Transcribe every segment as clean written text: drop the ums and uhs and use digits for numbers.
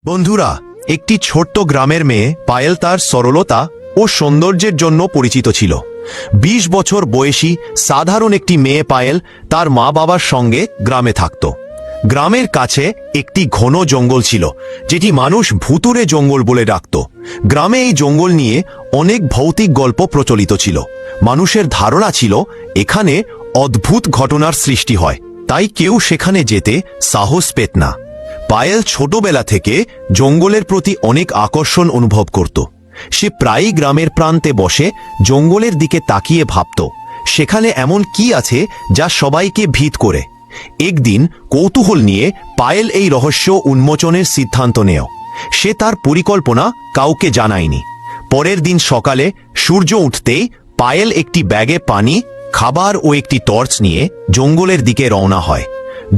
বন্ধুরা, একটি ছোট্ট গ্রামের মেয়ে পায়েল তার সরলতা ও সৌন্দর্যের জন্য পরিচিত ছিল। ২০ বছর বয়সী সাধারণ একটি মেয়ে পায়েল তার মা বাবার সঙ্গে গ্রামে থাকত। গ্রামের কাছে একটি ঘন জঙ্গল ছিল, যেটি মানুষ ভুতুড়ে জঙ্গল বলে ডাকত। গ্রামে এই জঙ্গল নিয়ে অনেক ভৌতিক গল্প প্রচলিত ছিল। মানুষের ধারণা ছিল এখানে অদ্ভুত ঘটনার সৃষ্টি হয়, তাই কেউ সেখানে যেতে সাহস পেত না। পায়েল ছোটবেলা থেকে জঙ্গলের প্রতি অনেক আকর্ষণ অনুভব করত। সে প্রায়ই গ্রামের প্রান্তে বসে জঙ্গলের দিকে তাকিয়ে ভাবত, সেখানে এমন কি আছে যা সবাইকে ভীত করে। একদিন কৌতূহল নিয়ে পায়েল এই রহস্য উন্মোচনের সিদ্ধান্ত নেয়। সে তার পরিকল্পনা কাউকে জানায়নি। পরের দিন সকালে সূর্য উঠতেই পায়েল একটি ব্যাগে পানি, খাবার ও একটি টর্চ নিয়ে জঙ্গলের দিকে রওনা হয়।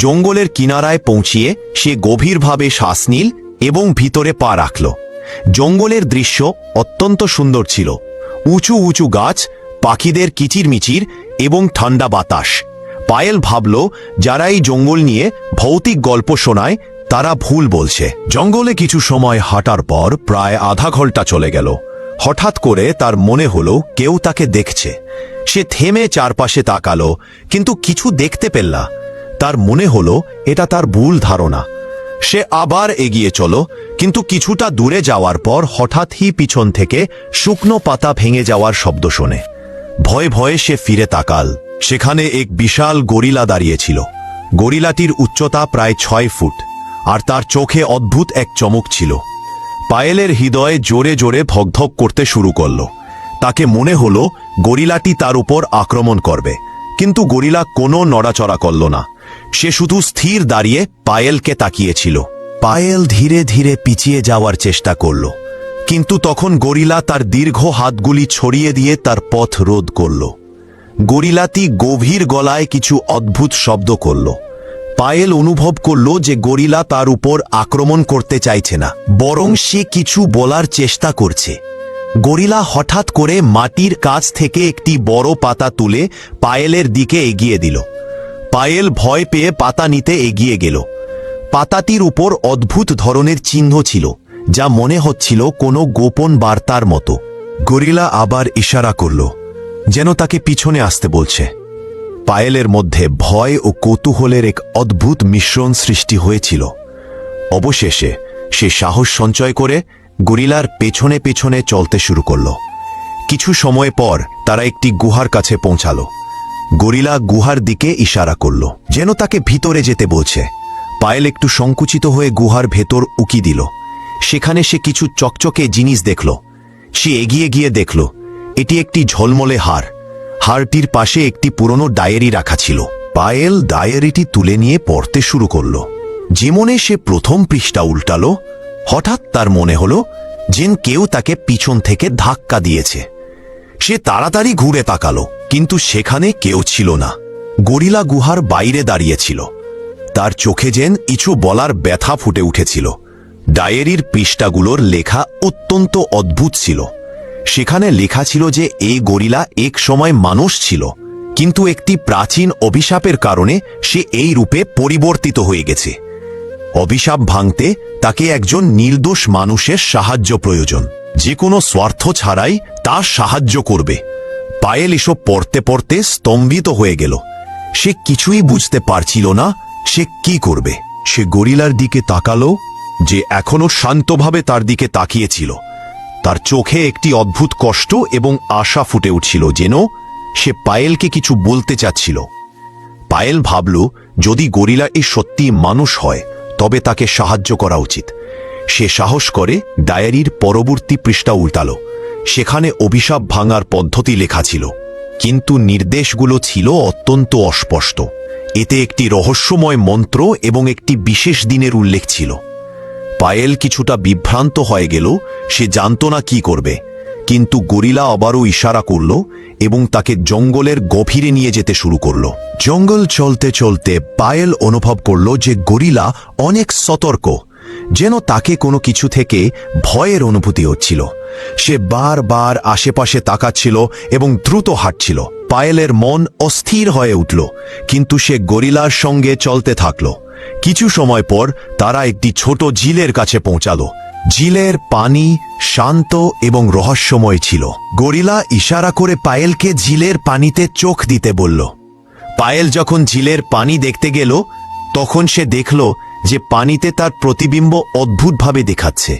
জঙ্গলের কিনারায় পৌঁছিয়ে সে গভীরভাবে শ্বাস নিল এবং ভিতরে পা রাখল। জঙ্গলের দৃশ্য অত্যন্ত সুন্দর ছিল। উঁচু উঁচু গাছ, পাখিদের কিচিরমিচির এবং ঠান্ডা বাতাস। পায়েল ভাবল, যারা এই জঙ্গল নিয়ে ভৌতিক গল্প শোনায় তারা ভুল বলছে। জঙ্গলে কিছু সময় হাঁটার পর প্রায় আধা ঘন্টা চলে গেল। হঠাৎ করে তার মনে হলো কেউ তাকে দেখছে। সে থেমে চারপাশে তাকালো, কিন্তু কিছু দেখতে পেল না। তার মনে হলো এটা তার ভুল ধারণা। সে আবার এগিয়ে চলো, কিন্তু কিছুটা দূরে যাওয়ার পর হঠাৎই পিছন থেকে শুকনো পাতা ভেঙে যাওয়ার শব্দ শোনে। ভয়ে ভয়ে সে ফিরে তাকাল। সেখানে এক বিশাল গরিলা দাঁড়িয়েছিল। গরিলাটির উচ্চতা প্রায় ৬ ফুট, আর তার চোখে অদ্ভুত এক চমক ছিল। পায়েলের হৃদয়ে জোরে জোরে ধকধক করতে শুরু করল। তাকে মনে হলো গরিলাটি তার উপর আক্রমণ করবে, কিন্তু গরিলা কোনো নড়াচড়া করল না। সে শুধু স্থির দাঁড়িয়ে পায়েলকে তাকিয়েছিল। পায়েল ধীরে ধীরে পিছিয়ে যাওয়ার চেষ্টা করল, কিন্তু তখন গরিলা তার দীর্ঘ হাতগুলি ছড়িয়ে দিয়ে তার পথ রোধ করল। গরিলাটি গভীর গলায় কিছু অদ্ভুত শব্দ করল। পায়েল অনুভব করল যে গরিলা তার উপর আক্রমণ করতে চাইছে না, বরং সে কিছু বলার চেষ্টা করছে। গরিলা হঠাৎ করে মাটির কাছ থেকে একটি বড় পাতা তুলে পায়েলের দিকে এগিয়ে দিল। পায়েল ভয় পেয়ে পাতা নিতে এগিয়ে গেল। পাতাটির উপর অদ্ভুত ধরনের চিহ্ন ছিল, যা মনে হচ্ছিল কোনো গোপন বার্তার মতো। গরিলা আবার ইশারা করল, যেন তাকে পিছনে আসতে বলছে। পায়েলের মধ্যে ভয় ও কৌতূহলের এক অদ্ভুত মিশ্রণ সৃষ্টি হয়েছিল। অবশেষে সে সাহস সঞ্চয় করে গরিলার পেছনে পেছনে চলতে শুরু করল। কিছু সময় পর তারা একটি গুহার কাছে পৌঁছালো। গরিলা গুহার দিকে ইশারা করল, যেন তাকে ভিতরে যেতে বলছে। পায়েল একটু সংকুচিত হয়ে গুহার ভেতর উকি দিল। সেখানে সে কিছু চকচকে জিনিস দেখল। সে এগিয়ে গিয়ে দেখল এটি একটি ঝলমলে হার। হারটির পাশে একটি পুরনো ডায়েরি রাখা ছিল। পায়েল ডায়েরিটি তুলে নিয়ে পড়তে শুরু করল। যেমনে সে প্রথম পৃষ্ঠা উল্টালো, হঠাৎ তার মনে হলো যেন কেউ তাকে পিছন থেকে ধাক্কা দিয়েছে। সে তাড়াতাড়ি ঘুরে তাকালো, কিন্তু সেখানে কেউ ছিল না। গরিলা গুহার বাইরে দাঁড়িয়েছিল। তার চোখে যেন কিছু বলার ব্যথা ফুটে উঠেছিল। ডায়েরির পৃষ্ঠাগুলোর লেখা অত্যন্ত অদ্ভুত ছিল। সেখানে লেখা ছিল যে এই গরিলা এক সময় মানুষ ছিল, কিন্তু একটি প্রাচীন অভিশাপের কারণে সে এই রূপে পরিবর্তিত হয়ে গেছে। অভিশাপ ভাঙতে তাকে একজন নির্দোষ মানুষের সাহায্য প্রয়োজন, যে কোনো স্বার্থ ছাড়াই তার সাহায্য করবে। পায়েল এসব পড়তে পড়তে স্তম্ভিত হয়ে গেল। সে কিছুই বুঝতে পারছিল না সে কি করবে। সে গরিলার দিকে তাকালো, যে এখনো শান্তভাবে তার দিকে তাকিয়েছিল। তার চোখে একটি অদ্ভুত কষ্ট এবং আশা ফুটে উঠছিল, যেন সে পায়েলকে কিছু বলতে চাচ্ছিল। পায়েল ভাবল, যদি গরিলা এই সত্যি মানুষ হয় তবে তাকে সাহায্য করা উচিত। সে সাহস করে ডায়েরির পরবর্তী পৃষ্ঠা উল্টালো। সেখানে অভিশাপ ভাঙার পদ্ধতি লেখা ছিল, কিন্তু নির্দেশগুলো ছিল অত্যন্ত অস্পষ্ট। এতে একটি রহস্যময় মন্ত্র এবং একটি বিশেষ দিনের উল্লেখ ছিল। পায়েল কিছুটা বিভ্রান্ত হয়ে গেল। সে জানত না কি করবে, কিন্তু গরিলা আবারও ইশারা করল এবং তাকে জঙ্গলের গভীরে নিয়ে যেতে শুরু করল। জঙ্গল চলতে চলতে পায়েল অনুভব করল যে গরিলা অনেক সতর্ক, যেন তাকে কোনো কিছু থেকে ভয়ের অনুভূতি হচ্ছিল। সে বারবার আশেপাশে তাকাচ্ছিল এবং দ্রুত হাঁটছিল। পায়েলের মন অস্থির হয়ে উঠল, কিন্তু সে গরিলার সঙ্গে চলতে থাকল। কিছু সময় পর তারা একটি ছোট ঝিলের কাছে পৌঁছালো। ঝিলের পানি শান্ত এবং রহস্যময় ছিল। গরিলা ইশারা করে পায়েলকে ঝিলের পানিতে চোখ দিতে বলল। পায়েল যখন ঝিলের পানি দেখতে গেল, তখন সে দেখল যে পানিতে তার প্রতিবিম্ব অদ্ভুতভাবে দেখাচ্ছে।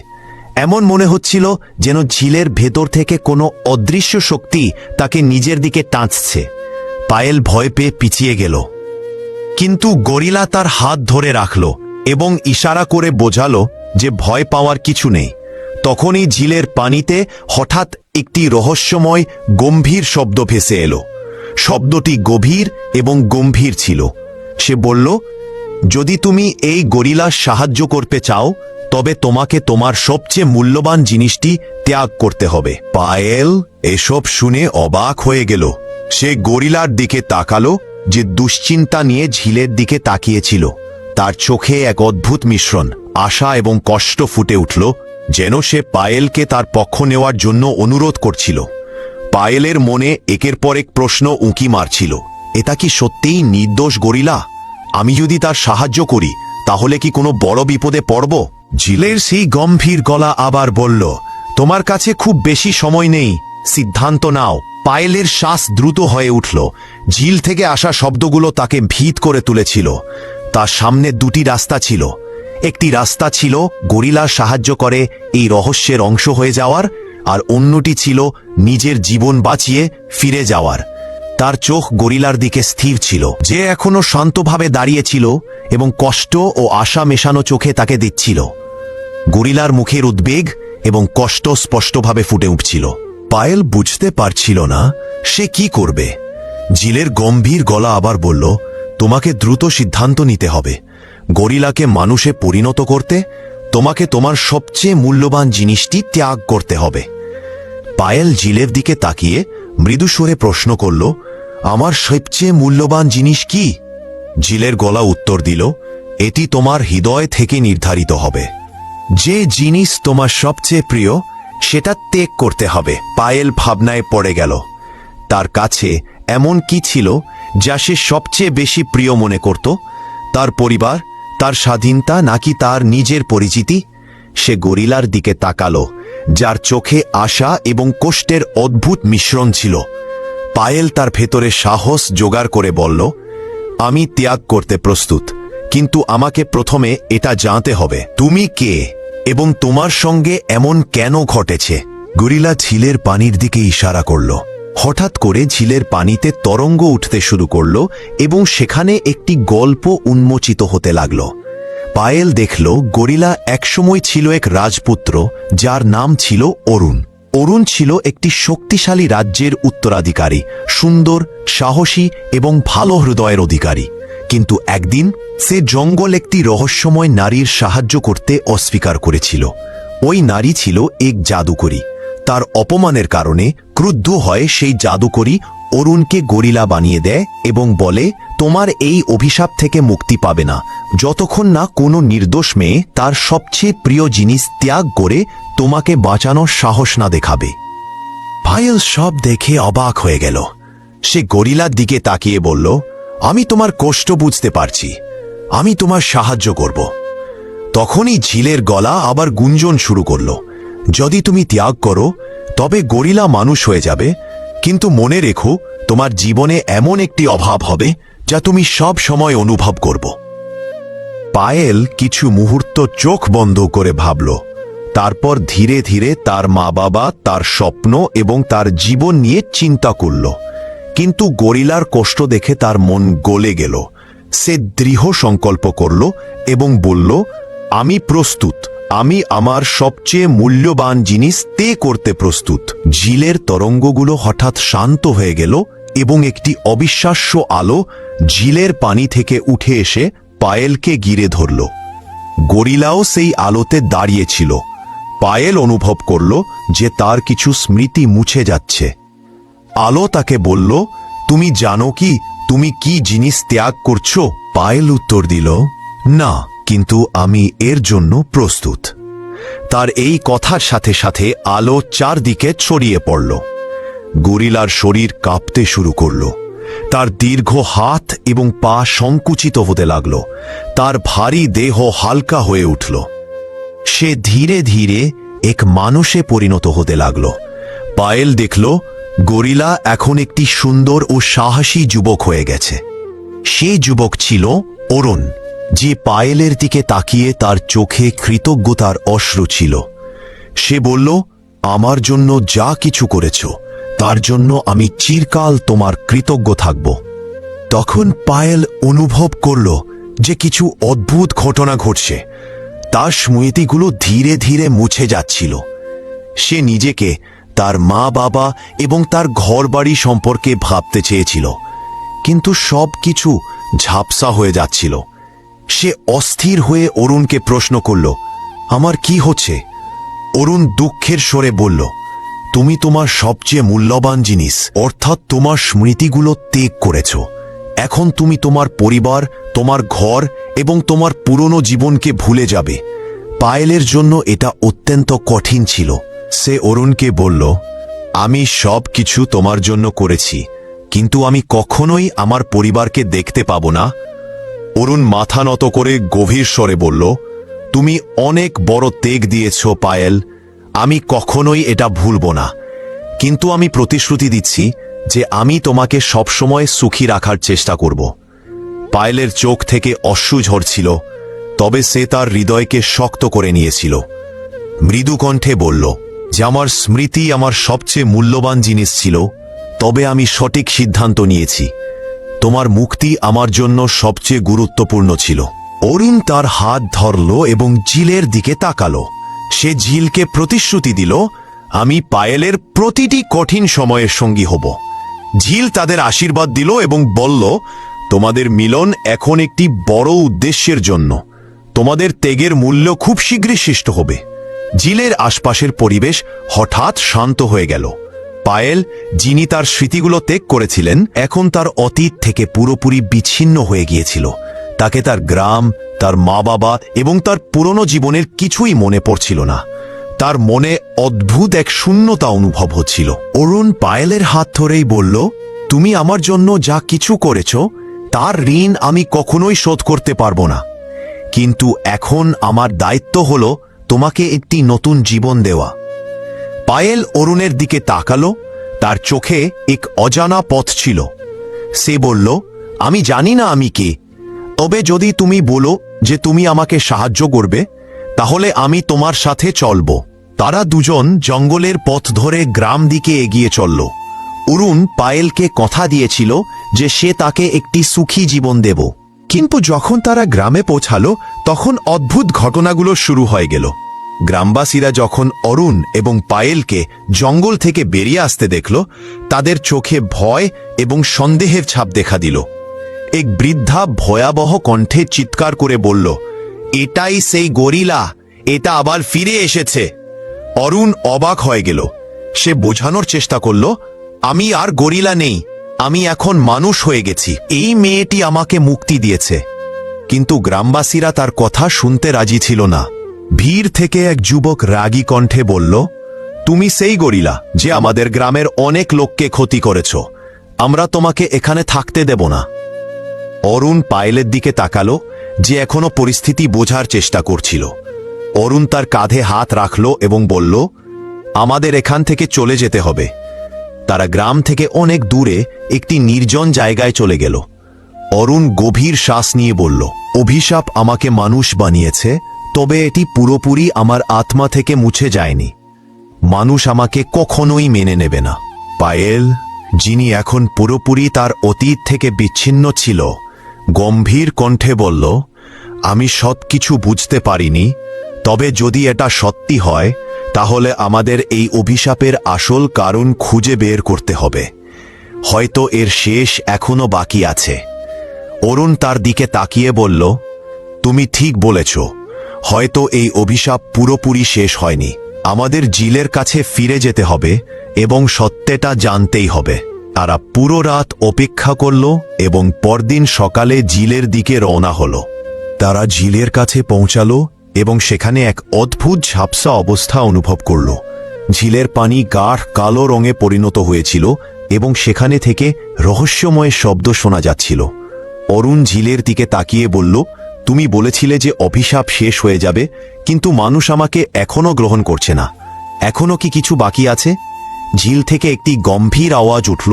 এমন মনে হচ্ছিল যেন ঝিলের ভেতর থেকে কোনো অদৃশ্য শক্তি তাকে নিজের দিকে টানছে। পায়েল ভয় পেয়ে পিছিয়ে গেল, কিন্তু গরিলা তার হাত ধরে রাখল এবং ইশারা করে বোঝালো যে ভয় পাওয়ার কিছু নেই। তখনই ঝিলের পানিতে হঠাৎ একটি রহস্যময় গম্ভীর শব্দ ভেসে এলো। শব্দটি গভীর এবং গম্ভীর ছিল। সে বলল, যদি তুমি এই গরিলার সাহায্য করতে চাও, তবে তোমাকে তোমার সবচেয়ে মূল্যবান জিনিসটি ত্যাগ করতে হবে। পায়েল এসব শুনে অবাক হয়ে গেল। সে গরিলার দিকে তাকালো, যে দুশ্চিন্তা নিয়ে ঝিলের দিকে তাকিয়েছিল। তার চোখে এক অদ্ভুত মিশ্রণ, আশা এবং কষ্ট ফুটে উঠল, যেন সে পায়েলকে তার পক্ষ নেওয়ার জন্য অনুরোধ করছিল। পায়েলের মনে একের পর এক প্রশ্ন উঁকি মারছিল। এটা কি সত্যিই নির্দোষ গরিলা? আমি যদি তার সাহায্য করি, তাহলে কি কোনো বড় বিপদে পড়ব? ঝিলের সেই গম্ভীর গলা আবার বলল, তোমার কাছে খুব বেশি সময় নেই, সিদ্ধান্ত নাও। পায়েলের শ্বাস দ্রুত হয়ে উঠল। ঝিল থেকে আসা শব্দগুলো তাকে ভীত করে তুলেছিল। তার সামনে দুটি রাস্তা ছিল। একটি রাস্তা ছিল গরিলার সাহায্য করে এই রহস্যের অংশ হয়ে যাওয়ার, আর অন্যটি ছিল নিজের জীবন বাঁচিয়ে ফিরে যাওয়ার। তার চোখ গরিলার দিকে স্থির ছিল, যে এখনো শান্তভাবে দাঁড়িয়েছিল এবং কষ্ট ও আশা মেশানো চোখে তাকে দিচ্ছিল। গরিলার মুখের উদ্বেগ এবং কষ্ট স্পষ্টভাবে ফুটে উঠছিল। পায়েল বুঝতে পারছিল না সে কি করবে। ঝিলের গম্ভীর গলা আবার বলল, তোমাকে দ্রুত সিদ্ধান্ত নিতে হবে। গরিলাকে মানুষে পরিণত করতে তোমাকে তোমার সবচেয়ে মূল্যবান জিনিসটি ত্যাগ করতে হবে। পায়েল ঝিলের দিকে তাকিয়ে মৃদু স্বরে প্রশ্ন করল, আমার সবচেয়ে মূল্যবান জিনিস কি? ঝিলের গলা উত্তর দিল, এটি তোমার হৃদয় থেকে নির্ধারিত হবে। যে জিনিস তোমার সবচেয়ে প্রিয়, সেটা ত্যাগ করতে হবে। পায়েল ভাবনায় পড়ে গেল। তার কাছে এমন কি ছিল যা সে সবচেয়ে বেশি প্রিয় মনে করত? তার পরিবার, তার স্বাধীনতা, নাকি তার নিজের পরিচিতি? সে গরিলার দিকে তাকালো, যার চোখে আশা এবং কষ্টের অদ্ভুত মিশ্রণ ছিল। পায়েল তার ভেতরে সাহস জোগাড় করে বলল, আমি ত্যাগ করতে প্রস্তুত, কিন্তু আমাকে প্রথমে এটা জানতে হবে তুমি কে এবং তোমার সঙ্গে এমন কেন ঘটেছে। গরিলা ঝিলের পানির দিকে ইশারা করল। হঠাৎ করে ঝিলের পানিতে তরঙ্গ উঠতে শুরু করল এবং সেখানে একটি গল্প উন্মোচিত হতে লাগল। পায়েল দেখল গরিলা একসময় ছিল এক রাজপুত্র, যার নাম ছিল অরুণ। অরুণ ছিল একটি শক্তিশালী রাজ্যের উত্তরাধিকারী, সুন্দর, সাহসী এবং ভালো হৃদয়ের অধিকারী। কিন্তু একদিন সে জঙ্গল একটি রহস্যময় নারীর সাহায্য করতে অস্বীকার করেছিল। ওই নারী ছিল এক জাদুকরী। তার অপমানের কারণে ক্রুদ্ধ হয়ে সেই জাদুকরী অরুণকে গরিলা বানিয়ে দেয় এবং বলে, তোমার এই অভিশাপ থেকে মুক্তি পাবে না যতক্ষণ না কোনো নির্দোষ মেয়ে তার সবচেয়ে প্রিয় জিনিস ত্যাগ করে তোমাকে বাঁচানোর সাহস না দেখাবে। পায়েল সব দেখে অবাক হয়ে গেল। সে গরিলার দিকে তাকিয়ে বলল, আমি তোমার কষ্ট বুঝতে পারছি, আমি তোমার সাহায্য করব। তখনই ঝিলের গলা আবার গুঞ্জন শুরু করল, যদি তুমি ত্যাগ করো, তবে গরিলা মানুষ হয়ে যাবে, কিন্তু মনে রেখো, তোমার জীবনে এমন একটি অভাব হবে যা তুমি সব সময় অনুভব করব। পায়েল কিছু মুহূর্ত চোখ বন্ধ করে ভাবল। তারপর ধীরে ধীরে তার মা বাবা, তার স্বপ্ন এবং তার জীবন নিয়ে চিন্তা করল। কিন্তু গরিলার কষ্ট দেখে তার মন গলে গেল। সে দৃঢ় সংকল্প করল এবং বলল, আমি প্রস্তুত, আমি আমার সবচেয়ে মূল্যবান জিনিস ত্যাগ করতে প্রস্তুত। ঝিলের তরঙ্গগুলো হঠাৎ শান্ত হয়ে গেল এবং একটি অবিশ্বাস্য আলো ঝিলের পানি থেকে উঠে এসে পায়েলকে ঘিরে ধরল। গরিলাও সেই আলোতে দাঁড়িয়েছিল। পায়েল অনুভব করল যে তার কিছু স্মৃতি মুছে যাচ্ছে। আলো তাকে বলল, তুমি জানো কি তুমি কি জিনিস ত্যাগ করছো? পায়েল উত্তর দিল, না, কিন্তু আমি এর জন্য প্রস্তুত। তার এই কথার সাথে সাথে আলো চারদিকে ছড়িয়ে পড়ল। গরিলার শরীর কাঁপতে শুরু করল। তার দীর্ঘ হাত এবং পা সংকুচিত হতে লাগল, তার ভারী দেহ হালকা হয়ে উঠল। সে ধীরে ধীরে এক মানুষে পরিণত হতে লাগল। পায়েল দেখল গরিলা এখন একটি সুন্দর ও সাহসী যুবক হয়ে গেছে। সেই যুবক ছিল অরুণ, যে পায়েলের দিকে তাকিয়ে তার চোখে কৃতজ্ঞতার অশ্রু ছিল। সে বলল, আমার জন্য যা কিছু করেছ তার জন্য আমি চিরকাল তোমার কৃতজ্ঞ থাকব। তখন পায়েল অনুভব করল যে কিছু অদ্ভুত ঘটনা ঘটছে। তার স্মৃতিগুলো ধীরে ধীরে মুছে যাচ্ছিল। সে নিজেকে, তার মা বাবা এবং তার ঘরবাড়ি সম্পর্কে ভাবতে চেয়েছিল, কিন্তু সব কিছু ঝাপসা হয়ে যাচ্ছিল। সে অস্থির হয়ে অরুণকে প্রশ্ন করল, আমার কি হচ্ছে? অরুণ দুঃখের স্বরে বলল, তুমি তোমার সবচেয়ে মূল্যবান জিনিস অর্থাৎ তোমার স্মৃতিগুলো ত্যাগ করেছ। এখন তুমি তোমার পরিবার, তোমার ঘর এবং তোমার পুরনো জীবনকে ভুলে যাবে। পায়েলের জন্য এটা অত্যন্ত কঠিন ছিল। সে অরুণকে বলল, আমি সব কিছু তোমার জন্য করেছি, কিন্তু আমি কখনোই আমার পরিবারকে দেখতে পাবো না। অরুণ মাথা নত করে গভীর স্বরে বলল, তুমি অনেক বড় ত্যাগ দিয়েছ পায়েল, আমি কখনোই এটা ভুলব না। কিন্তু আমি প্রতিশ্রুতি দিচ্ছি যে আমি তোমাকে সবসময় সুখী রাখার চেষ্টা করব। পায়েলের চোখ থেকে অশ্রু ঝরছিল, তবে সে তার হৃদয়কে শক্ত করে নিয়েছিল। মৃদু কণ্ঠে বলল যে আমার স্মৃতি আমার সবচেয়ে মূল্যবান জিনিস ছিল, তবে আমি সঠিক সিদ্ধান্ত নিয়েছি। তোমার মুক্তি আমার জন্য সবচেয়ে গুরুত্বপূর্ণ ছিল। অরুণ তার হাত ধরল এবং ঝিলের দিকে তাকালো। সে ঝিলকে প্রতিশ্রুতি দিল, আমি পায়েলের প্রতিটি কঠিন সময়ের সঙ্গী হব। ঝিল তাদের আশীর্বাদ দিল এবং বলল, তোমাদের মিলন এখন একটি বড় উদ্দেশ্যের জন্য। তোমাদের ত্যাগের মূল্য খুব শীঘ্রই সৃষ্ট হবে। ঝিলের আশপাশের পরিবেশ হঠাৎ শান্ত হয়ে গেল। পায়েল, যিনি তার স্মৃতিগুলো ত্যাগ করেছিলেন, এখন তার অতীত থেকে পুরোপুরি বিচ্ছিন্ন হয়ে গিয়েছিল। তাকে তার গ্রাম, তার মা বাবা এবং তার পুরনো জীবনের কিছুই মনে পড়ছিল না। তার মনে অদ্ভুত এক শূন্যতা অনুভব হচ্ছিল। অরুণ পায়েলের হাত ধরেই বলল, তুমি আমার জন্য যা কিছু করেছ তার ঋণ আমি কখনোই শোধ করতে পারবো না, কিন্তু এখন আমার দায়িত্ব হলো তোমাকে একটি নতুন জীবন দেওয়া। পায়েল অরুণের দিকে তাকালো, তার চোখে এক অজানা পথ ছিল। সে বলল, আমি জানি না আমি কে, তবে যদি তুমি বলো যে তুমি আমাকে সাহায্য করবে, তাহলে আমি তোমার সাথে চলব। তারা দুজন জঙ্গলের পথ ধরে গ্রাম দিকে এগিয়ে চলল। অরুণ পায়েলকে কথা দিয়েছিল যে সে তাকে একটি সুখী জীবন দেব, কিন্তু যখন তারা গ্রামে পৌঁছালো তখন অদ্ভুত ঘটনাগুলো শুরু হয়ে গেল। গ্রামবাসীরা যখন অরুণ এবং পায়েলকে জঙ্গল থেকে বেরিয়ে আসতে দেখল, তাদের চোখে ভয় এবং সন্দেহের ছাপ দেখা দিল। এক বৃদ্ধা ভয়াবহ কণ্ঠে চিৎকার করে বলল, এটাই সেই গরিলা, এটা আবার ফিরে এসেছে। অরুণ অবাক হয়ে গেল। সে বোঝানোর চেষ্টা করল, আমি আর গরিলা নেই, আমি এখন মানুষ হয়ে গেছি। এই মেয়েটি আমাকে মুক্তি দিয়েছে। কিন্তু গ্রামবাসীরা তার কথা শুনতে রাজি ছিল না। ভিড় থেকে এক যুবক রাগী কণ্ঠে বলল, তুমি সেই গরিলা যে আমাদের গ্রামের অনেক লোককে ক্ষতি করেছ, আমরা তোমাকে এখানে থাকতে দেব না। অরুণ পায়েলের দিকে তাকালো, যে এখনো পরিস্থিতি বোঝার চেষ্টা করছিল। অরুণ তার কাঁধে হাত রাখল এবং বলল, আমাদের এখান থেকে চলে যেতে হবে। তারা গ্রাম থেকে অনেক দূরে একটি নির্জন জায়গায় চলে গেল। অরুণ গভীর শ্বাস নিয়ে বলল, অভিশাপ আমাকে মানুষ বানিয়েছে, তবে এটি পুরোপুরি আমার আত্মা থেকে মুছে যায়নি। মানুষ আমাকে কখনোই মেনে নেবে না। পায়েল, যিনি এখন পুরোপুরি তার অতীত থেকে বিচ্ছিন্ন ছিল, গম্ভীর কণ্ঠে বলল, আমি সবকিছু বুঝতে পারিনি, তবে যদি এটা সত্যি হয় তাহলে আমাদের এই অভিশাপের আসল কারণ খুঁজে বের করতে হবে। হয়তো এর শেষ এখনো বাকি আছে। অরুণ তার দিকে তাকিয়ে বলল, তুমি ঠিক বলেছ, হয়তো এই অভিশাপ পুরোপুরি শেষ হয়নি। আমাদের ঝিলের কাছে ফিরে যেতে হবে এবং সত্যটা জানতেই হবে। তারা পুরো রাত অপেক্ষা করল এবং পরদিন সকালে ঝিলের দিকে রওনা হল। তারা ঝিলের কাছে পৌঁছালো এবং সেখানে এক অদ্ভুত ঝাপসা অবস্থা অনুভব করল। ঝিলের পানি গাঢ় কালো রঙে পরিণত হয়েছিল এবং সেখানে থেকে রহস্যময় শব্দ শোনা যাচ্ছিল। অরুণ ঝিলের দিকে তাকিয়ে বলল, তুমি বলেছিলে যে অভিশাপ শেষ হয়ে যাবে, কিন্তু মানুষ আমাকে এখনো গ্রহণ করছে না। এখনো কি কিছু বাকি আছে? ঝিল থেকে একটি গম্ভীর আওয়াজ উঠল,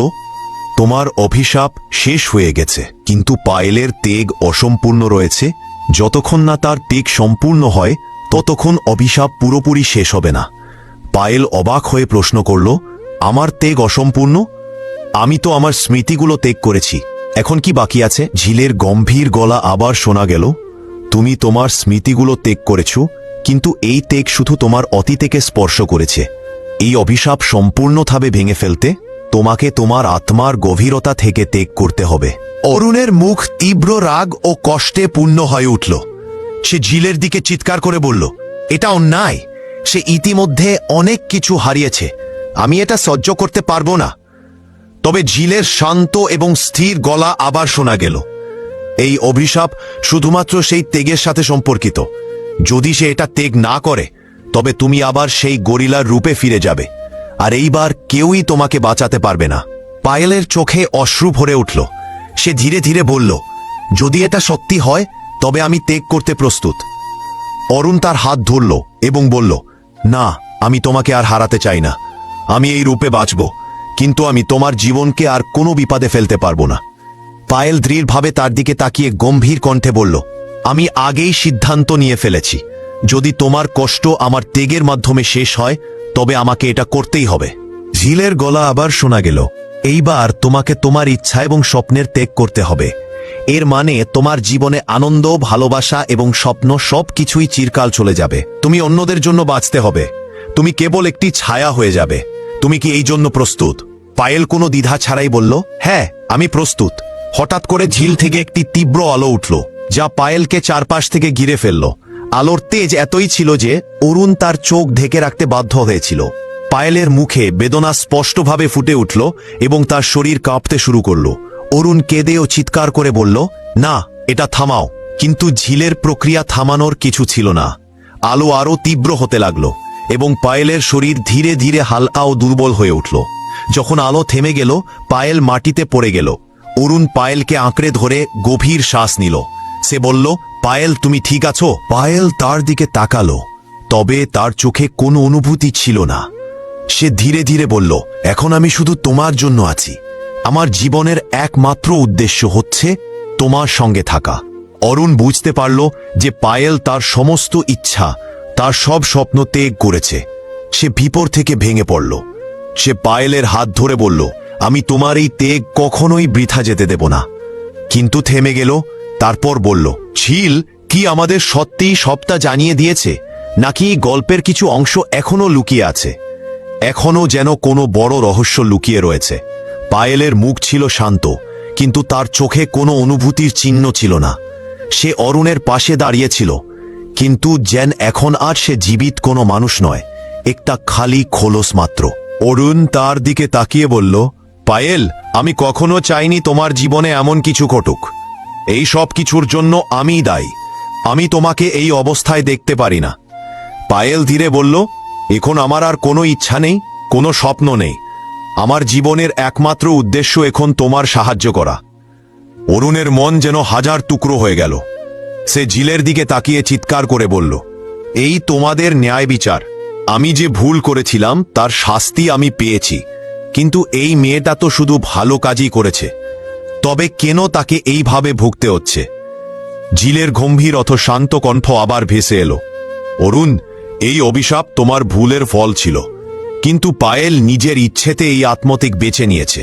তোমার অভিশাপ শেষ হয়ে গেছে, কিন্তু পায়েলের তেগ অসম্পূর্ণ রয়েছে। যতক্ষণ না তার তেগ সম্পূর্ণ হয় ততক্ষণ অভিশাপ পুরোপুরি শেষ হবে না। পায়েল অবাক হয়ে প্রশ্ন করল, আমার তেগ অসম্পূর্ণ? আমি তো আমার স্মৃতিগুলো ত্যাগ করেছি, এখন কি বাকি আছে? ঝিলের গম্ভীর গলা আবার শোনা গেল, তুমি তোমার স্মৃতিগুলো ত্যাগ করেছ, কিন্তু এই ত্যাগ শুধু তোমার অতীতকে স্পর্শ করেছে। এই অভিশাপ সম্পূর্ণভাবে ভেঙে ফেলতে তোমাকে তোমার আত্মার গভীরতা থেকে ত্যাগ করতে হবে। অরুণের মুখ তীব্র রাগ ও কষ্টে পূর্ণ হয়ে উঠল। সে ঝিলের দিকে চিৎকার করে বলল, এটা অন্যায়। সে ইতিমধ্যে অনেক কিছু হারিয়েছে, আমি এটা সহ্য করতে পারবো না। তবে ঝিলের শান্ত এবং স্থির গলা আবার শোনা গেল, এই অভিশাপ শুধুমাত্র সেই তেগের সাথে সম্পর্কিত। যদি সে এটা ত্যাগ না করে তবে তুমি আবার সেই গরিলার রূপে ফিরে যাবে, আর এইবার কেউই তোমাকে বাঁচাতে পারবে না। পায়েলের চোখে অশ্রু ভরে উঠল। সে ধীরে ধীরে বলল, যদি এটা সত্যি হয় তবে আমি ত্যাগ করতে প্রস্তুত। অরুণ তার হাত ধরল এবং বলল, না, আমি তোমাকে আর হারাতে চাই না। আমি এই রূপে বাঁচব, কিন্তু আমি তোমার জীবনকে আর কোনো বিপদে ফেলতে পারবো না। পায়েল দৃঢ়ভাবে তার দিকে তাকিয়ে গম্ভীর কণ্ঠে বলল, আমি আগেই সিদ্ধান্ত নিয়ে ফেলেছি। যদি তোমার কষ্ট আমার ত্যাগের মাধ্যমে শেষ হয় তবে আমাকে এটা করতেই হবে। ঝিলের গলা আবার শোনা গেল, এইবার তোমাকে তোমার ইচ্ছা এবং স্বপ্নের ত্যাগ করতে হবে। এর মানে তোমার জীবনে আনন্দ, ভালোবাসা এবং স্বপ্ন সবকিছুই চিরকাল চলে যাবে। তুমি অন্যদের জন্য বাঁচতে হবে, তুমি কেবল একটি ছায়া হয়ে যাবে। তুমি কি এই জন্য প্রস্তুত? পায়েল কোনো দ্বিধা ছাড়াই বলল, হ্যাঁ, আমি প্রস্তুত। হঠাৎ করে ঝিল থেকে একটি তীব্র আলো উঠল, যা পায়েলকে চারপাশ থেকে ঘিরে ফেলল। আলোর তেজ এতই ছিল যে অরুণ তার চোখ ঢেকে রাখতে বাধ্য হয়েছিল। পায়েলের মুখে বেদনা স্পষ্টভাবে ফুটে উঠল এবং তার শরীর কাঁপতে শুরু করল। অরুণ কেঁদে ও চিৎকার করে বলল, না, এটা থামাও। কিন্তু ঝিলের প্রক্রিয়া থামানোর কিছু ছিল না। আলো আরও তীব্র হতে লাগল এবং পায়েলের শরীর ধীরে ধীরে হালকা ও দুর্বল হয়ে উঠল। যখন আলো থেমে গেল, পায়েল মাটিতে পড়ে গেল। অরুণ পায়েলকে আঁকড়ে ধরে গভীর শ্বাস নিল। সে বলল, পায়েল, তুমি ঠিক আছো? পায়েল তার দিকে তাকালো, তবে তার চোখে কোনো অনুভূতি ছিল না। সে ধীরে ধীরে বলল, এখন আমি শুধু তোমার জন্য আছি। আমার জীবনের একমাত্র উদ্দেশ্য হচ্ছে তোমার সঙ্গে থাকা। অরুণ বুঝতে পারল যে পায়েল তার সমস্ত ইচ্ছা, তার সব স্বপ্ন ত্যাগ করেছে। সে বিপর থেকে ভেঙে পড়ল। সে পায়েলের হাত ধরে বলল, আমি তোমার এই ত্যাগ কখনোই বৃথা যেতে দেব না। কিন্তু থেমে গেল, তারপর বলল, ঝিল কি আমাদের সত্যিই সবটা জানিয়ে দিয়েছে, নাকি গল্পের কিছু অংশ এখনো লুকিয়ে আছে? এখনো যেন কোনো বড় রহস্য লুকিয়ে রয়েছে। পায়েলের মুখ ছিল শান্ত, কিন্তু তার চোখে কোনো অনুভূতির চিহ্ন ছিল না। সে অরুণের পাশে দাঁড়িয়েছিল, কিন্তু যেন এখন আর সে জীবিত কোনো মানুষ নয়, একটা খালি খোলস মাত্র। অরুণ তার দিকে তাকিয়ে বলল, পায়েল, আমি কখনো চাইনি তোমার জীবনে এমন কিছু ঘটুক। এই সব কিছুর জন্য আমিই দায়ী। আমি তোমাকে এই অবস্থায় দেখতে পারি না। পায়েল ধীরে বলল, এখন আমার আর কোনো ইচ্ছা নেই, কোনো স্বপ্ন নেই। আমার জীবনের একমাত্র উদ্দেশ্য এখন তোমার সাহায্য করা। অরুণের মন যেন হাজার টুকরো হয়ে গেল। সে ঝিলের দিকে তাকিয়ে চিৎকার করে বলল, এই তোমাদের ন্যায় বিচার। আমি যে ভুল করেছিলাম তার শাস্তি আমি পেয়েছি, কিন্তু এই মেয়েটা তো শুধু ভালো কাজই করেছে। তবে কেন তাকে এইভাবে ভুগতে হচ্ছে? ঝিলের গম্ভীর অথচ শান্ত কণ্ঠ আবার ভেসে এলো, অরুণ, এই অভিশাপ তোমার ভুলের ফল ছিল, কিন্তু পায়েল নিজের ইচ্ছেতে এই আত্মত্যাগ বেছে নিয়েছে।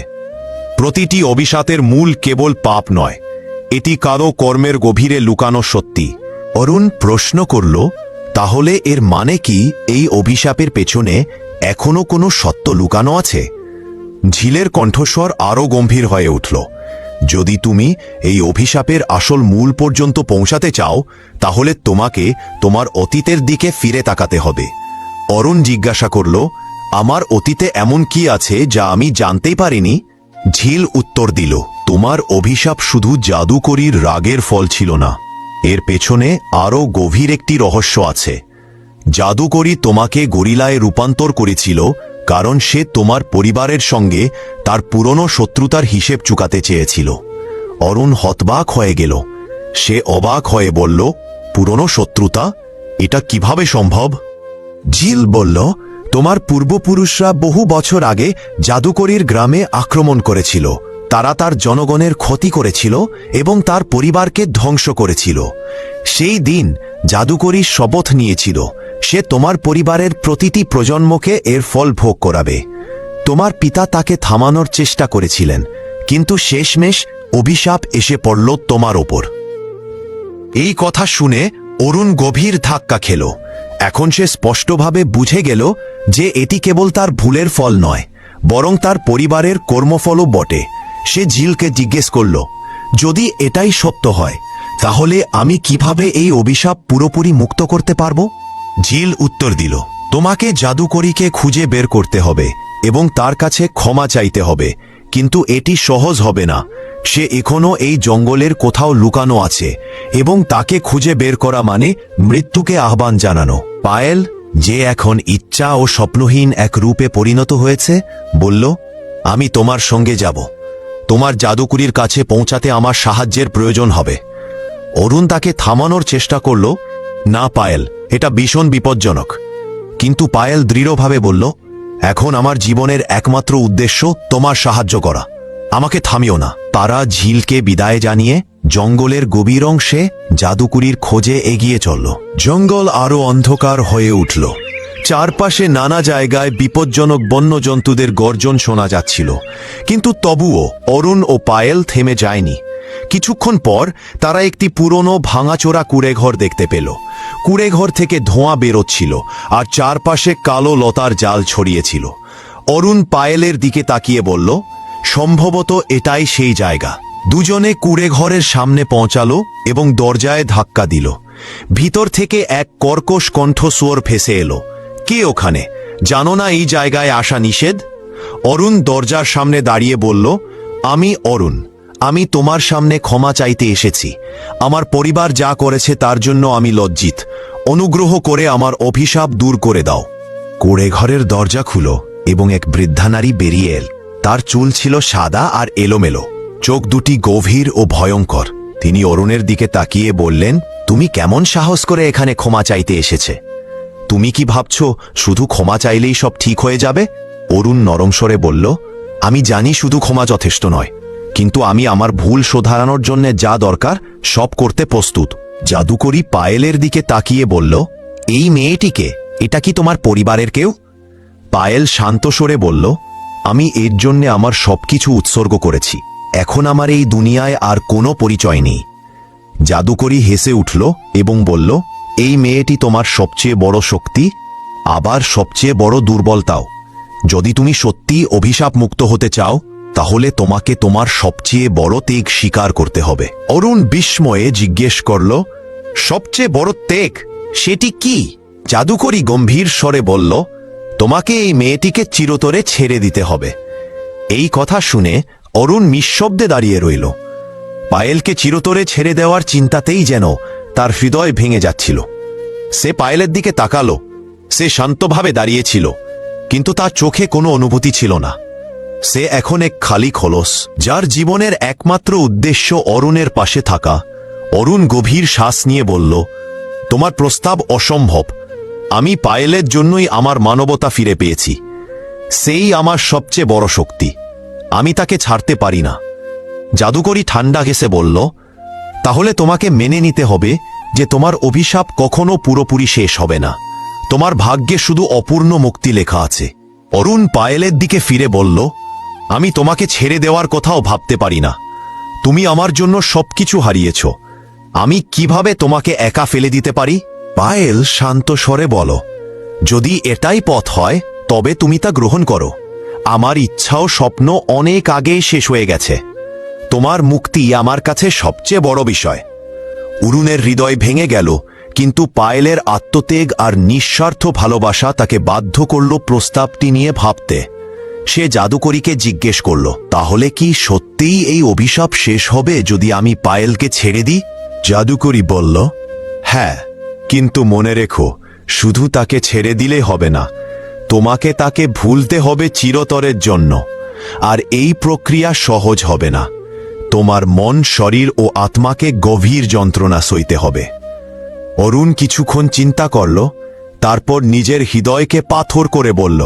প্রতিটি অভিশাপের মূল কেবল পাপ নয়, এটি কারো কর্মের গভীরে লুকানো সত্যি। অরুণ প্রশ্ন করল, তাহলে এর মানে কি এই অভিশাপের পেছনে এখনো কোনো সত্য লুকানো আছে? ঝিলের কণ্ঠস্বর আরও গম্ভীর হয়ে উঠল, যদি তুমি এই অভিশাপের আসল মূল পর্যন্ত পৌঁছাতে চাও তাহলে তোমাকে তোমার অতীতের দিকে ফিরে তাকাতে হবে। অরুণ জিজ্ঞাসা করল, আমার অতীতে এমন কি আছে যা আমি জানতেই পারিনি? ঝিল উত্তর দিল, তোমার অভিশাপ শুধু জাদুকরীর রাগের ফল ছিল না, এর পেছনে আরও গভীর একটি রহস্য আছে। জাদুকরী তোমাকে গরিলায় রূপান্তর করেছিল কারণ সে তোমার পরিবারের সঙ্গে তার পুরনো শত্রুতার হিসেব চুকাতে চেয়েছিল। অরুণ হতবাক হয়ে গেল। সে অবাক হয়ে বলল, পুরনো শত্রুতা? এটা কিভাবে সম্ভব? ঝিল বলল, তোমার পূর্বপুরুষরা বহু বছর আগে জাদুকরীর গ্রামে আক্রমণ করেছিল। তারা তার জনগণের ক্ষতি করেছিল এবং তার পরিবারকে ধ্বংস করেছিল। সেই দিন জাদুকরী শপথ নিয়েছিল সে তোমার পরিবারের প্রতিটি প্রজন্মকে এর ফল ভোগ করাবে। তোমার পিতা তাকে থামানোর চেষ্টা করেছিলেন, কিন্তু শেষমেশ অভিশাপ এসে পড়ল তোমার ওপর। এই কথা শুনে অরুণ গভীর ধাক্কা খেল। এখন সে স্পষ্টভাবে বুঝে গেল যে এটি কেবল তার ভুলের ফল নয়, বরং তার পরিবারের কর্মফলও বটে। সে ঝিলকে জিজ্ঞেস করল, যদি এটাই সত্য হয় তাহলে আমি কিভাবে এই অভিশাপ পুরোপুরি মুক্ত করতে পারব? ঝিল উত্তর দিল, তোমাকে জাদুকরীকে খুঁজে বের করতে হবে এবং তার কাছে ক্ষমা চাইতে হবে, কিন্তু এটি সহজ হবে না। সে এখনো এই জঙ্গলের কোথাও লুকানো আছে এবং তাকে খুঁজে বের করা মানে মৃত্যুকে আহ্বান জানানো। পায়েল, যে এখন ইচ্ছা ও স্বপ্নহীন এক রূপে পরিণত হয়েছে, বলল, আমি তোমার সঙ্গে যাব। তোমার জাদুকরীর কাছে পৌঁছাতে আমার সাহায্যের প্রয়োজন হবে। অরুণ তাকে থামানোর চেষ্টা করল, না পায়েল, এটা ভীষণ বিপজ্জনক। কিন্তু পায়েল দৃঢ়ভাবে বলল, এখন আমার জীবনের একমাত্র উদ্দেশ্য তোমার সাহায্য করা। আমাকে থামিও না। তারা ঝিলকে বিদায় জানিয়ে জঙ্গলের গভীর অংশে জাদুকরীর খোঁজে এগিয়ে চলল। জঙ্গল আরো অন্ধকার হয়ে উঠল। চারপাশে নানা জায়গায় বিপজ্জনক বন্যজন্তুদের গর্জন শোনা যাচ্ছিল, কিন্তু তবুও অরুণ ও পায়েল থেমে যায়নি। কিছুক্ষণ পর তারা একটি পুরনো ভাঙাচোরা কুঁড়েঘর দেখতে পেল। কুঁড়েঘর থেকে ধোঁয়া বেরোচ্ছিল আর চারপাশে কালো লতার জাল ছড়িয়েছিল। অরুণ পায়েলের দিকে তাকিয়ে বলল, সম্ভবত এটাই সেই জায়গা। দুজনে কুঁড়েঘরের সামনে পৌঁছালো এবং দরজায় ধাক্কা দিল। ভিতর থেকে এক কর্কশ কণ্ঠস্বর ভেসে এলো, কে ওখানে? জানো না এই জায়গায় আসা নিষেধ? অরুণ দরজার সামনে দাঁড়িয়ে বলল, আমি অরুণ। আমি তোমার সামনে ক্ষমা চাইতে এসেছি। আমার পরিবার যা করেছে তার জন্য আমি লজ্জিত। অনুগ্রহ করে আমার অভিশাপ দূর করে দাও। কুঁড়েঘরের দরজা খুলো এবং এক বৃদ্ধা নারী বেরিয়ে এল। তার চুল ছিল সাদা আর এলোমেলো, চোখ দুটি গভীর ও ভয়ঙ্কর। তিনি অরুণের দিকে তাকিয়ে বললেন, তুমি কেমন সাহস করে এখানে ক্ষমা চাইতে এসেছে? তুমি কি ভাবছ শুধু ক্ষমা চাইলেই সব ঠিক হয়ে যাবে? অরুণ নরম স্বরে বলল, আমি জানি শুধু ক্ষমা যথেষ্ট নয়, কিন্তু আমি আমার ভুল শোধরানোর জন্য যা দরকার সব করতে প্রস্তুত। জাদুকরী পায়েলের দিকে তাকিয়ে বলল, এই মেয়েটিকে? এটা কি তোমার পরিবারের কেউ? পায়েল শান্ত স্বরে বলল, আমি এর জন্য আমার সবকিছু উৎসর্গ করেছি। এখন আমার এই দুনিয়ায় আর কোনো পরিচয় নেই। জাদুকরী হেসে উঠল এবং বলল, এই মেয়েটি তোমার সবচেয়ে বড় শক্তি, আবার সবচেয়ে বড় দুর্বলতাও। যদি তুমি সত্যিই অভিশাপ মুক্ত হতে চাও তাহলে তোমাকে তোমার সবচেয়ে বড় ত্যাগ স্বীকার করতে হবে। অরুণ বিস্ময়ে জিজ্ঞেস করল, সবচেয়ে বড় ত্যাগ? সেটি কি? জাদুকরী গম্ভীর স্বরে বলল, তোমাকে এই মেয়েটিকে চিরতরে ছেড়ে দিতে হবে। এই কথা শুনে অরুণ নিঃশব্দে দাঁড়িয়ে রইল। পায়েলকে চিরতরে ছেড়ে দেওয়ার চিন্তাতেই যেন তার হৃদয় ভেঙে যাচ্ছিল। সে পায়েলের দিকে তাকালো। সে শান্তভাবে দাঁড়িয়েছিল, কিন্তু তার চোখে কোনো অনুভূতি ছিল না। সে এখন এক খালি খোলস, যার জীবনের একমাত্র উদ্দেশ্য অরুণের পাশে থাকা। অরুণ গভীর শ্বাস নিয়ে বলল, তোমার প্রস্তাব অসম্ভব। আমি পায়েলের জন্যই আমার মানবতা ফিরে পেয়েছি। সেই আমার সবচেয়ে বড় শক্তি। আমি তাকে ছাড়তে পারি না। জাদুকরী ঠান্ডা হেসে বলল, তাহলে তোমাকে মেনে নিতে হবে যে তোমার অভিশাপ কখনো পুরোপুরি শেষ হবে না। তোমার ভাগ্যে শুধু অপূর্ণ মুক্তি লেখা আছে। অরুণ পায়েলের দিকে ফিরে বলল, আমি তোমাকে ছেড়ে দেওয়ার কথাও ভাবতে পারি না। তুমি আমার জন্য সবকিছু হারিয়েছ। আমি কিভাবে তোমাকে একা ফেলে দিতে পারি? পায়েল শান্ত স্বরে বল, যদি এটাই পথ হয় তবে তুমি তা গ্রহণ করো। আমার ইচ্ছা ও স্বপ্ন অনেক আগেই শেষ হয়ে গেছে। তোমার মুক্তি আমার কাছে সবচেয়ে বড় বিষয়। অরুণের হৃদয় ভেঙে গেল, কিন্তু পায়েলের আত্মত্যাগ আর নিঃস্বার্থ ভালোবাসা তাকে বাধ্য করল প্রস্তাবটি নিয়ে ভাবতে। সে জাদুকরীকে জিজ্ঞেস করল, তাহলে কি সত্যিই এই অভিশাপ শেষ হবে যদি আমি পায়েলকে ছেড়ে দিই? জাদুকরী বলল, হ্যাঁ, কিন্তু মনে রেখো, শুধু তাকে ছেড়ে দিলে হবে না। তোমাকে তাকে ভুলতে হবে চিরতরের জন্য। আর এই প্রক্রিয়া সহজ হবে না। তোমার মন, শরীর ও আত্মাকে গভীর যন্ত্রণা সইতে হবে। অরুণ কিছুক্ষণ চিন্তা করল, তারপর নিজের হৃদয়কে পাথর করে বলল,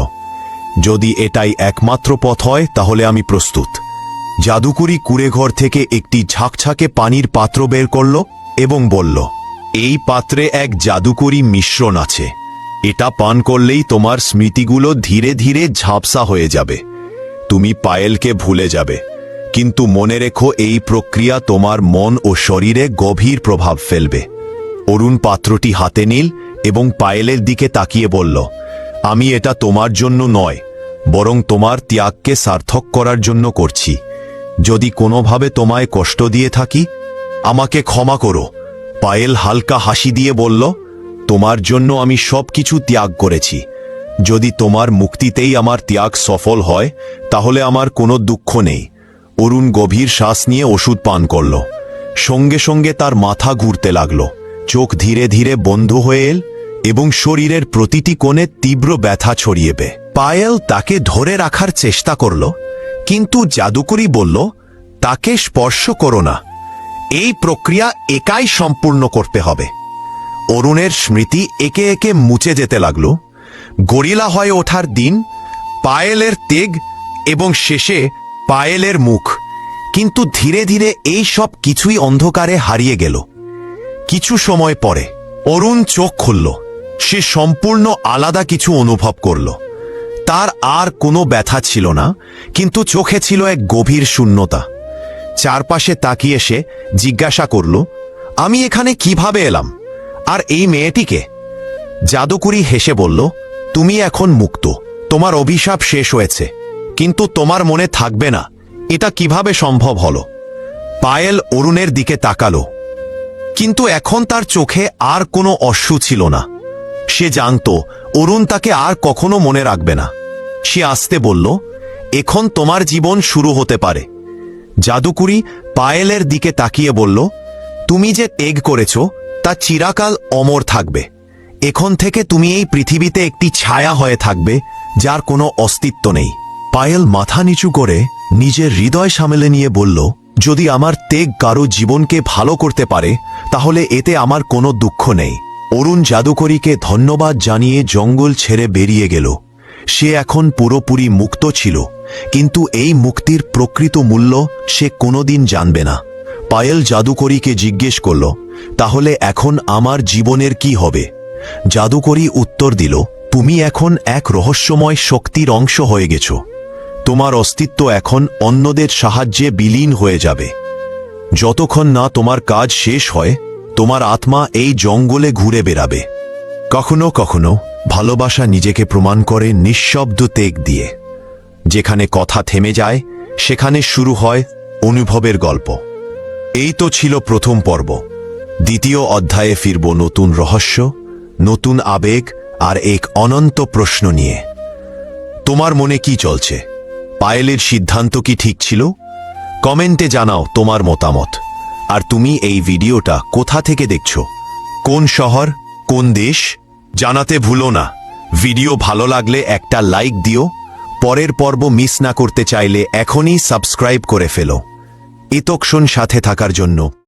যদি এটাই একমাত্র পথ হয় তাহলে আমি প্রস্তুত। জাদুকরি কুঁড়েঘর থেকে একটি ঝাঁকঝাঁকে পানির পাত্র বের করল এবং বলল, এই পাত্রে এক জাদুকরি মিশ্রণ আছে। এটা পান করলেই তোমার স্মৃতিগুলো ধীরে ধীরে ঝাপসা হয়ে যাবে। তুমি পায়েলকে ভুলে যাবে, কিন্তু মনে রেখো এই প্রক্রিয়া তোমার মন ও শরীরে গভীর প্রভাব ফেলবে। অরুণ পাত্রটি হাতে নিল এবং পায়েলের দিকে তাকিয়ে বলল, আমি এটা তোমার জন্য নয়, বরং তোমার ত্যাগকে সার্থক করার জন্য করছি। যদি কোনোভাবে তোমায় কষ্ট দিয়ে থাকি, আমাকে ক্ষমা করো। পায়েল হালকা হাসি দিয়ে বলল, তোমার জন্য আমি সবকিছু ত্যাগ করেছি। যদি তোমার মুক্তিতেই আমার ত্যাগ সফল হয়, তাহলে আমার কোনো দুঃখ নেই। অরুণ গভীর শ্বাস নিয়ে ওষুধ পান করল। সঙ্গে সঙ্গে তার মাথা ঘুরতে লাগল, চোখ ধীরে ধীরে বন্ধ হয়ে এল এবং শরীরের প্রতিটি কোণে তীব্র ব্যথা ছড়িয়ে পড়ে। পায়েল তাকে ধরে রাখার চেষ্টা করল, কিন্তু জাদুকরি বলল, তাকে স্পর্শ করো না। এই প্রক্রিয়া একাই সম্পূর্ণ করতে হবে। অরুণের স্মৃতি একে একে মুছে যেতে লাগল। গরিলা হয়ে ওঠার দিন, পায়েলের তেগ এবং শেষে পায়েলের মুখ। কিন্তু ধীরে ধীরে এই সব কিছুই অন্ধকারে হারিয়ে গেল। কিছু সময় পরে অরুণ চোখ খুলল। সে সম্পূর্ণ আলাদা কিছু অনুভব করল। তার আর কোনো ব্যথা ছিল না, কিন্তু চোখে ছিল এক গভীর শূন্যতা। চারপাশে তাকিয়ে সে জিজ্ঞাসা করল, আমি এখানে কিভাবে এলাম? আর এই মেয়েটিকে? জাদুকরি হেসে বলল, তুমি এখন মুক্ত। তোমার অভিশাপ শেষ হয়েছে, কিন্তু তোমার মনে থাকবে না। এটা কিভাবে সম্ভব হলো? পায়েল অরুণের দিকে তাকালো, কিন্তু এখন তার চোখে আর কোনো অশ্রু ছিল না। সে জানত অরুণ তাকে আর কখনো মনে রাখবে না। সে আস্তে বলল, এখন তোমার জীবন শুরু হতে পারে। জাদুকরি পায়েলের দিকে তাকিয়ে বলল, তুমি যে ত্যাগ করেছ তা চিরকাল অমর থাকবে। এখন থেকে তুমি এই পৃথিবীতে একটি ছায়া হয়ে থাকবে, যার কোনো অস্তিত্ব নেই। পায়েল মাথা নিচু করে নিজের হৃদয় সামলে নিয়ে বলল, যদি আমার ত্যাগ কারো জীবনকে ভালো করতে পারে, তাহলে এতে আমার কোনো দুঃখ নেই। অরুণ জাদুকরীকে ধন্যবাদ জানিয়ে জঙ্গল ছেড়ে বেরিয়ে গেল। সে এখন পুরোপুরি মুক্ত ছিল, কিন্তু এই মুক্তির প্রকৃত মূল্য সে কোনোদিন জানবে না। পায়েল জাদুকরীকে জিজ্ঞেস করল, তাহলে এখন আমার জীবনের কি হবে? জাদুকরী উত্তর দিল, তুমি এখন এক রহস্যময় শক্তির অংশ হয়ে গেছ। তোমার অস্তিত্ব এখন অন্যদের সাহায্যে বিলীন হয়ে যাবে। যতক্ষণ না তোমার কাজ শেষ হয়, তোমার আত্মা এই জঙ্গলে ঘুরে বেড়াবে। কখনো কখনো ভালোবাসা নিজেকে প্রমাণ করে নিঃশব্দ ত্যাগ দিয়ে। যেখানে কথা থেমে যায়, সেখানে শুরু হয় অনুভবের গল্প। এই তো ছিল প্রথম পর্ব। দ্বিতীয় অধ্যায়ে ফিরব নতুন রহস্য, নতুন আবেগ আর এক অনন্ত প্রশ্ন নিয়ে। তোমার মনে কি চলছে? পায়েলের সিদ্ধান্ত কি ঠিক ছিল? কমেন্টে জানাও তোমার মতামত। আর তুমি এই ভিডিওটা কোথা থেকে দেখছো? কোন শহর, কোন দেশ? জানাতে ভুলো না। ভিডিও ভালো লাগলে একটা লাইক দিও। পরের পর্ব মিস না করতে চাইলে এখনই সাবস্ক্রাইব করে ফেলো। এতক্ষণ সাথে থাকার জন্য